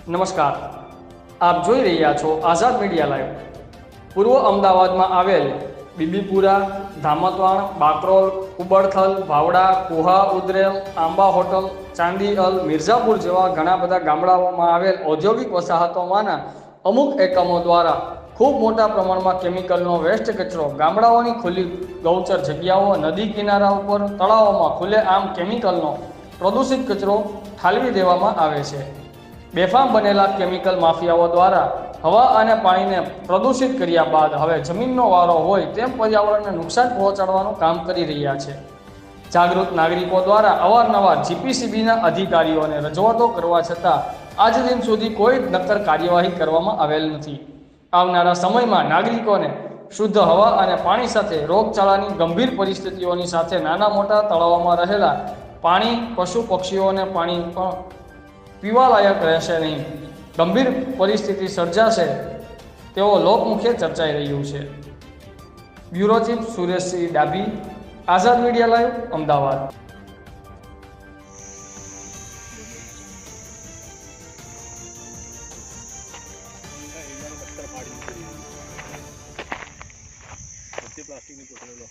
નમસ્કાર, આપ જોઈ રહ્યા છો આઝાદ મીડિયા લાઈવ। પૂર્વ અમદાવાદમાં આવેલ બીબીપુરા, ધામતવાણ, બાકરોલ, ઉબડથલ, ભાવડા, કુહા, ઉદરેલ, આંબા હોટલ, ચાંદીઅલ, મિર્ઝાપુર જેવા ઘણા બધા ગામડાઓમાં આવેલ ઔદ્યોગિક વસાહતોમાંના અમુક એકમો દ્વારા ખૂબ મોટા પ્રમાણમાં કેમિકલનો વેસ્ટ કચરો ગામડાઓની ખુલ્લી ગૌચર જગ્યાઓ, નદી કિનારા ઉપર, તળાવોમાં ખુલ્લેઆમ કેમિકલનો પ્રદૂષિત કચરો ઠાલવી દેવામાં આવે છે। બેફામ બનેલા કેમિકલ માફિયાઓ દ્વારા હવા અને પાણીને પ્રદૂષિત કર્યા બાદ હવે જમીનનો વારો હોય તેમ પર્યાવરણને નુકસાન પહોંચાડવાનું કામ કરી રહ્યા છે। જાગૃત નાગરિકો દ્વારા અવારનવાર જીપીસીબીના અધિકારીઓને રજૂઆતો કરવા છતાં આજ દિન સુધી કોઈ નક્કર કાર્યવાહી કરવામાં આવેલ નથી। આવનારા સમયમાં નાગરિકોને શુદ્ધ હવા અને પાણી સાથે રોગચાળાની ગંભીર પરિસ્થિતિઓની સાથે નાના મોટા તળાવોમાં રહેલા પાણી, પશુ પક્ષીઓને પાણી પણ પીવાલાયક રહેશે નહીં, ગંભીર પરિસ્થિતિ સર્જાશે તેવો લોકમુખે ચર્ચાઈ રહ્યું છે। બ્યુરો ચીફ સુરેશસિંહ ડાભી, આઝાદ મીડિયા લાઈવ, અમદાવાદ। પ્લાસ્ટિકની કોથળીઓ